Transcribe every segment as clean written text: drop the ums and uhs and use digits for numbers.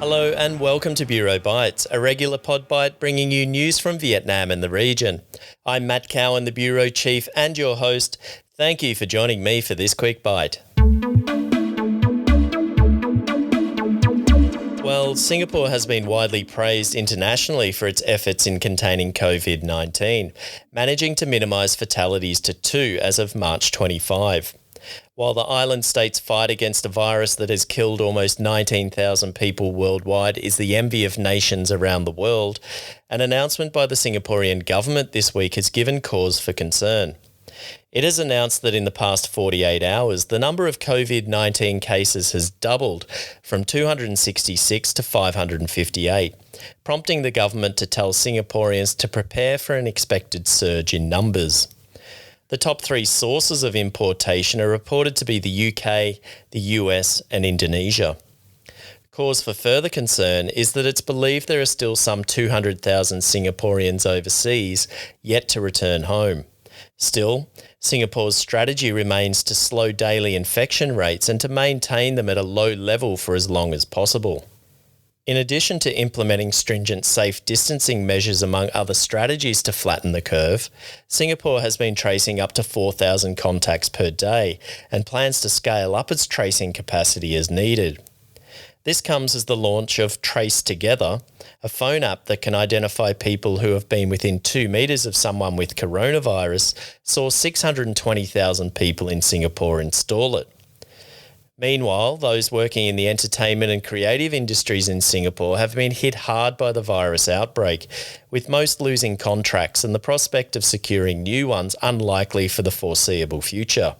Hello and welcome to Bureau Bites, a regular pod bite bringing you news from Vietnam and the region. I'm Matt Cowan, the Bureau Chief and your host. Thank you for joining me for this quick bite. Well, Singapore has been widely praised internationally for its efforts in containing COVID-19, managing to minimise fatalities to 2 as of March 25. While the island state's fight against a virus that has killed almost 19,000 people worldwide is the envy of nations around the world, an announcement by the Singaporean government this week has given cause for concern. It has announced that in the past 48 hours, the number of COVID-19 cases has doubled from 266 to 558, prompting the government to tell Singaporeans to prepare for an expected surge in numbers. The top 3 sources of importation are reported to be the UK, the US and Indonesia. Cause for further concern is that it's believed there are still some 200,000 Singaporeans overseas yet to return home. Still, Singapore's strategy remains to slow daily infection rates and to maintain them at a low level for as long as possible. In addition to implementing stringent safe distancing measures among other strategies to flatten the curve, Singapore has been tracing up to 4,000 contacts per day and plans to scale up its tracing capacity as needed. This comes as the launch of Trace Together, a phone app that can identify people who have been within 2 metres of someone with coronavirus, saw 620,000 people in Singapore install it. Meanwhile, those working in the entertainment and creative industries in Singapore have been hit hard by the virus outbreak, with most losing contracts and the prospect of securing new ones unlikely for the foreseeable future.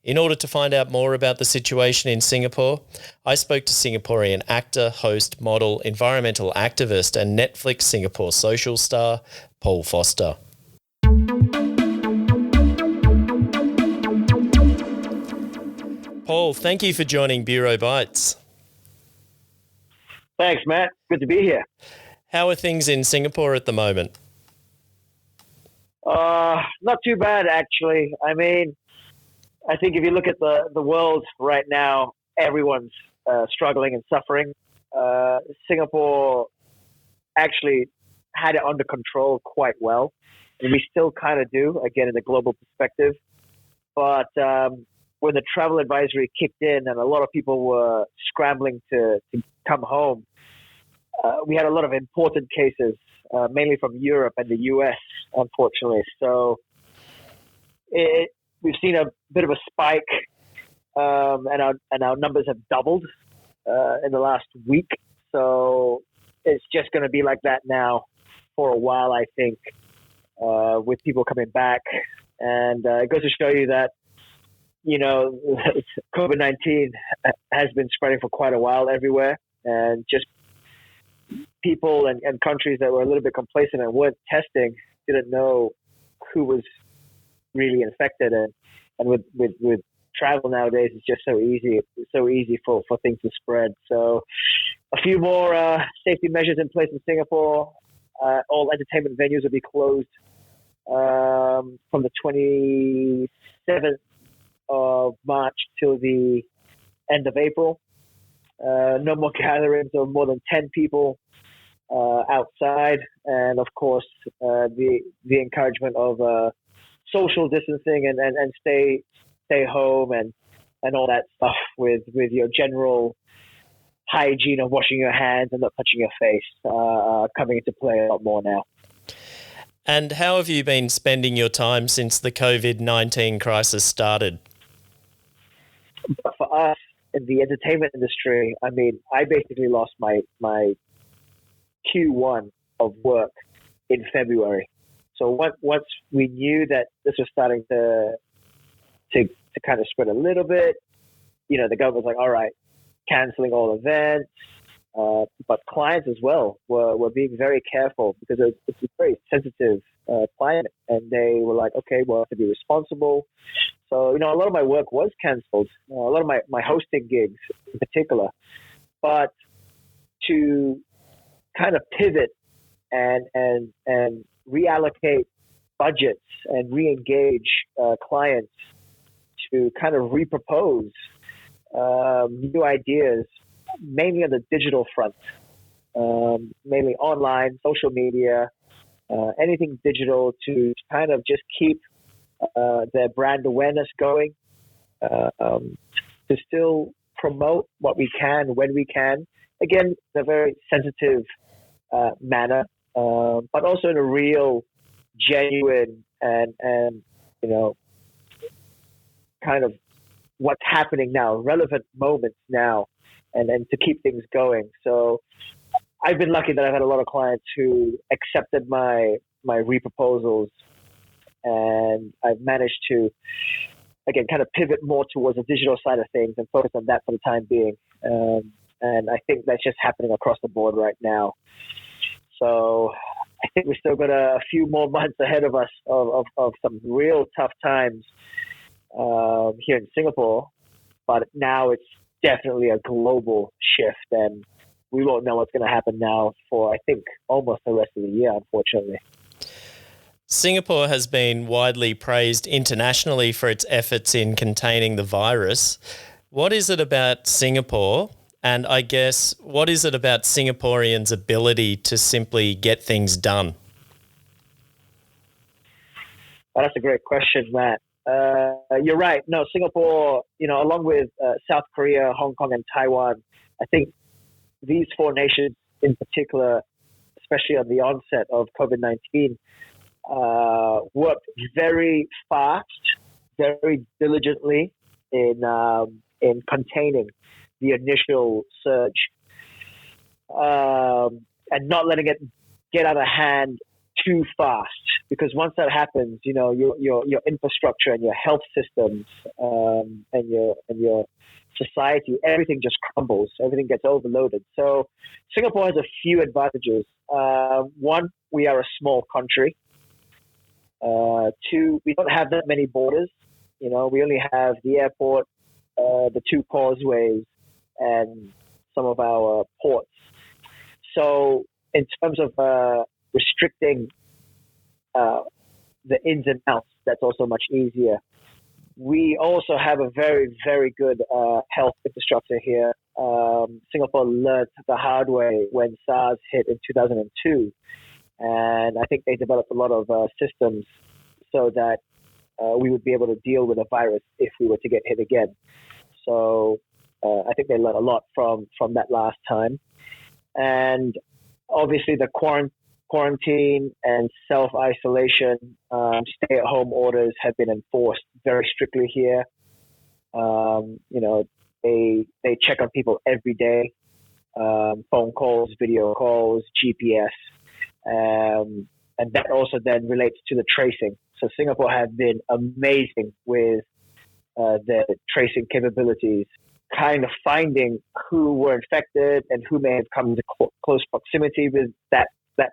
In order to find out more about the situation in Singapore, I spoke to Singaporean actor, host, model, environmental activist and Netflix Singapore social star, Paul Foster. Paul, thank you for joining Bureau Bites. Thanks, Matt. Good to be here. How are things in Singapore at the moment? Not too bad, actually. I mean, I think if you look at the world right now, everyone's struggling and suffering. Singapore actually had it under control quite well, and we still kind of do, again, in a global perspective. But when the travel advisory kicked in and a lot of people were scrambling to come home, we had a lot of imported cases, mainly from Europe and the US, unfortunately. So we've seen a bit of a spike, and our numbers have doubled in the last week. So it's just going to be like that now for a while, I think, with people coming back. And it goes to show you that, you know, COVID-19 has been spreading for quite a while everywhere, and just people and countries that were a little bit complacent and weren't testing didn't know who was really infected. And with travel nowadays, it's just so easy. It's so easy for things to spread. So a few more safety measures in place in Singapore. All entertainment venues will be closed from the 27th of March till the end of April. No more gatherings of more than 10 people outside, and of course the encouragement of social distancing and stay home and all that stuff with your general hygiene of washing your hands and not touching your face coming into play a lot more now. And how have you been spending your time since the COVID-19 crisis started? For us in the entertainment industry, I mean, I basically lost my Q1 of work in February. So once we knew that this was starting to kind of spread a little bit, you know, the government was like, all right, canceling all events. But clients as well were being very careful because it's a very sensitive climate, and they were like, okay, we'll have to be responsible. So, you know, a lot of my work was canceled, a lot of my hosting gigs in particular. But to kind of pivot and reallocate budgets and re-engage clients to kind of repropose new ideas mainly on the digital front, mainly online, social media, anything digital to kind of just keep their brand awareness going, to still promote what we can when we can. Again, in a very sensitive manner, but also in a real, genuine, and kind of what's happening now, relevant moments now, and to keep things going. So I've been lucky that I've had a lot of clients who accepted my reproposals, and I've managed to, again, kind of pivot more towards the digital side of things and focus on that for the time being. And I think that's just happening across the board right now. So I think we've still got a few more months ahead of us of some real tough times here in Singapore. But now it's definitely a global shift, and we won't know what's going to happen now for, I think, almost the rest of the year, unfortunately. Singapore has been widely praised internationally for its efforts in containing the virus. What is it about Singapore? And I guess, what is it about Singaporeans' ability to simply get things done? Well, that's a great question, Matt. You're right. No, Singapore, along with South Korea, Hong Kong, and Taiwan, I think these four nations in particular, especially on the onset of COVID-19, worked very fast, very diligently in containing the initial surge, and not letting it get out of hand too fast. Because once that happens, your infrastructure and your health systems, and your society, everything just crumbles. Everything gets overloaded. So Singapore has a few advantages. One, we are a small country. Two, we don't have that many borders. We only have the airport, the two causeways, and some of our ports. So in terms of restricting the ins and outs, that's also much easier. We also have a very, very good health infrastructure here. Singapore learned the hard way when SARS hit in 2002. And I think they developed a lot of systems so that we would be able to deal with a virus if we were to get hit again. So I think they learned a lot from that last time. And obviously the quarantine and self-isolation, stay-at-home orders have been enforced very strictly here. They check on people every day, phone calls, video calls, GPS. And that also then relates to the tracing. So Singapore have been amazing with their tracing capabilities, kind of finding who were infected and who may have come into close proximity with that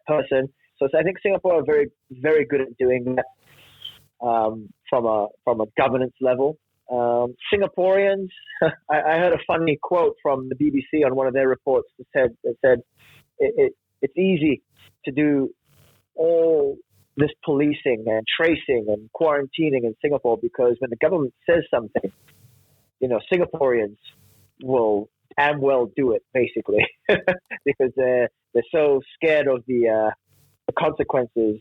person. So I think Singapore are very, very good at doing that from a governance level. Singaporeans, I heard a funny quote from the BBC on one of their reports that said it's easy to do all this policing and tracing and quarantining in Singapore because when the government says something, Singaporeans will damn well do it, basically, because they're so scared of the consequences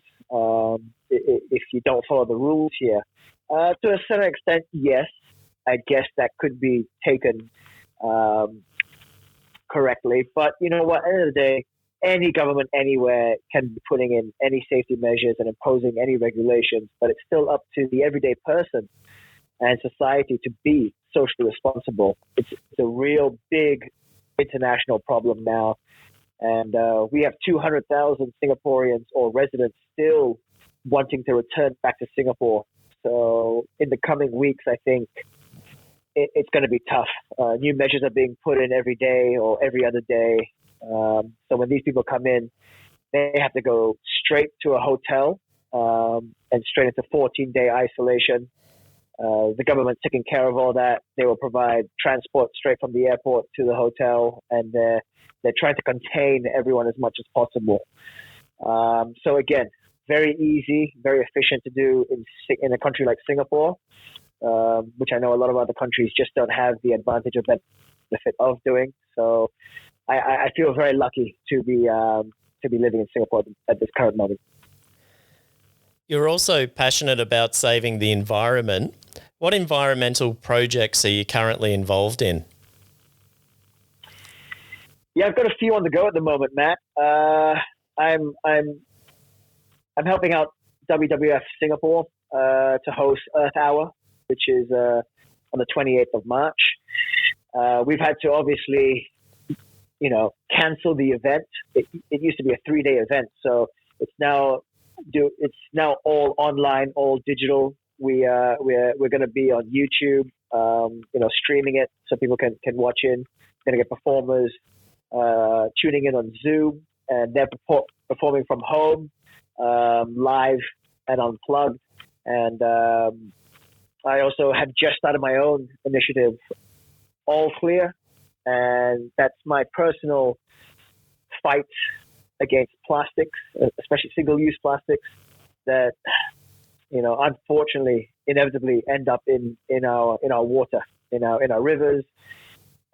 if you don't follow the rules here. To a certain extent, yes, I guess that could be taken correctly. But you know what? At the end of the day, any government anywhere can be putting in any safety measures and imposing any regulations, but it's still up to the everyday person and society to be socially responsible. It's a real big international problem now. And we have 200,000 Singaporeans or residents still wanting to return back to Singapore. So in the coming weeks, I think it's going to be tough. New measures are being put in every day or every other day. So when these people come in, they have to go straight to a hotel and straight into 14-day isolation. The government's taking care of all that. They will provide transport straight from the airport to the hotel, and they're trying to contain everyone as much as possible. So again, very easy, very efficient to do in a country like Singapore, which I know a lot of other countries just don't have the advantage of that benefit of doing. So I feel very lucky to be living in Singapore at this current moment. You're also passionate about saving the environment. What environmental projects are you currently involved in? Yeah, I've got a few on the go at the moment, Matt. I'm helping out WWF Singapore to host Earth Hour, which is on the 28th of March. We've had to obviously, cancel the event. It used to be a 3-day event, so it's now all online, all digital. We're going to be on YouTube, streaming it so people can watch in. We're going to get performers tuning in on Zoom, and they're performing from home, live and unplugged. And I also have just started my own initiative, All Clear, and that's my personal fight against plastics, especially single-use plastics that, unfortunately, inevitably end up in our water, in our rivers,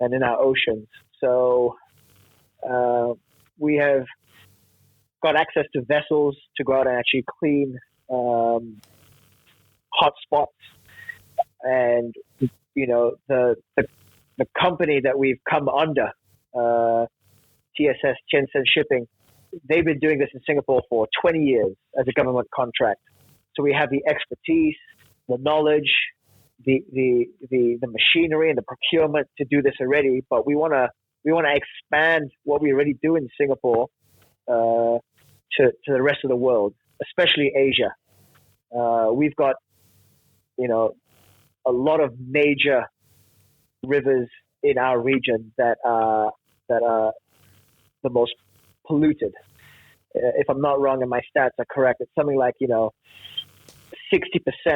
and in our oceans. So we have got access to vessels to go out and actually clean hot spots, and the company that we've come under, TSS Shenzhen Shipping, they've been doing this in Singapore for 20 years as a government contract. So we have the expertise, the knowledge, the machinery and the procurement to do this already. But we want to expand what we already do in Singapore to the rest of the world, especially Asia. We've got a lot of major rivers in our region that are the most polluted. If I'm not wrong and my stats are correct, it's something like 60%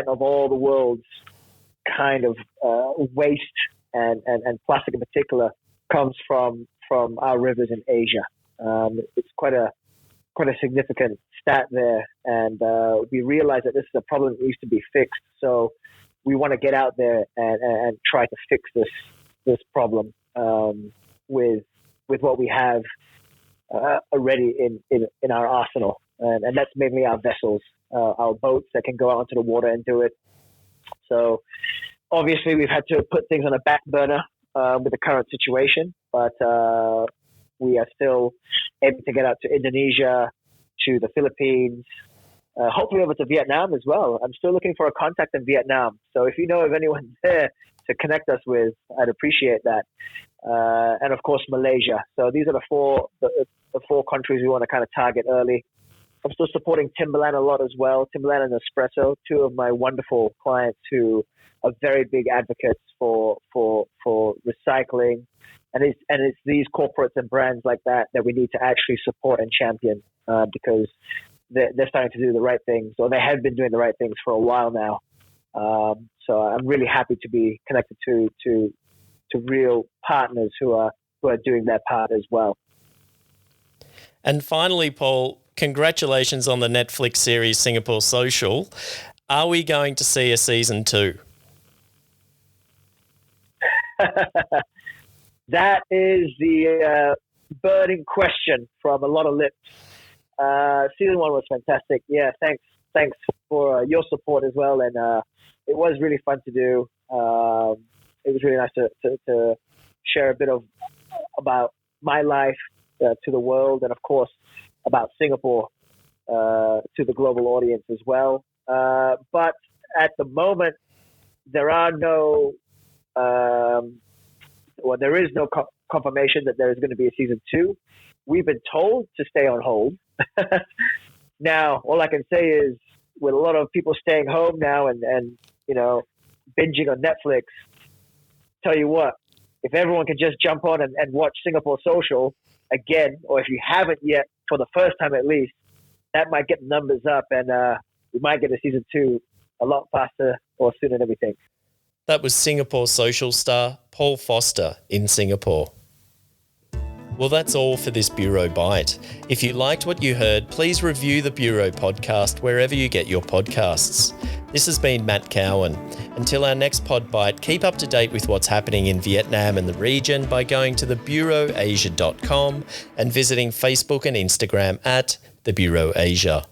of all the world's kind of waste and plastic in particular comes from our rivers in Asia. It's quite a significant stat there, and we realize that this is a problem that needs to be fixed. So we want to get out there and try to fix this problem with what we have already in our arsenal, and that's mainly our vessels, our boats that can go out into the water and do it. So obviously we've had to put things on a back burner with the current situation, but we are still able to get out to Indonesia, to the Philippines, hopefully over to Vietnam as well. I'm still looking for a contact in Vietnam. So if you know of anyone there to connect us with, I'd appreciate that. And of course, Malaysia. So these are the four countries we want to kind of target early. I'm still supporting Timberland a lot as well. Timberland and Espresso, two of my wonderful clients who are very big advocates for recycling. And it's these corporates and brands like that we need to actually support and champion because they're starting to do the right things, or they have been doing the right things for a while now. So I'm really happy to be connected to real partners who are doing their part as well. And finally, Paul, congratulations on the Netflix series Singapore Social. Are we going to see a season 2? That is the burning question from a lot of lips. Season 1 was fantastic. Yeah, thanks for your support as well, and it was really fun to do. It was really nice to share a bit about my life to the world, and of course about Singapore to the global audience as well. But at the moment, there is no confirmation that there is going to be a season 2. We've been told to stay on hold. Now, all I can say is, with a lot of people staying home now and binging on Netflix, tell you what, if everyone could just jump on and watch Singapore Social again, or if you haven't yet, for the first time at least, that might get the numbers up, and we might get a season 2 a lot faster or sooner than we think. That was Singapore Social star Paul Foster in Singapore. Well, that's all for this Bureau Bite. If you liked what you heard, please review the Bureau podcast wherever you get your podcasts. This has been Matt Cowan. Until our next pod bite, keep up to date with what's happening in Vietnam and the region by going to thebureauasia.com and visiting Facebook and Instagram at The Bureau Asia.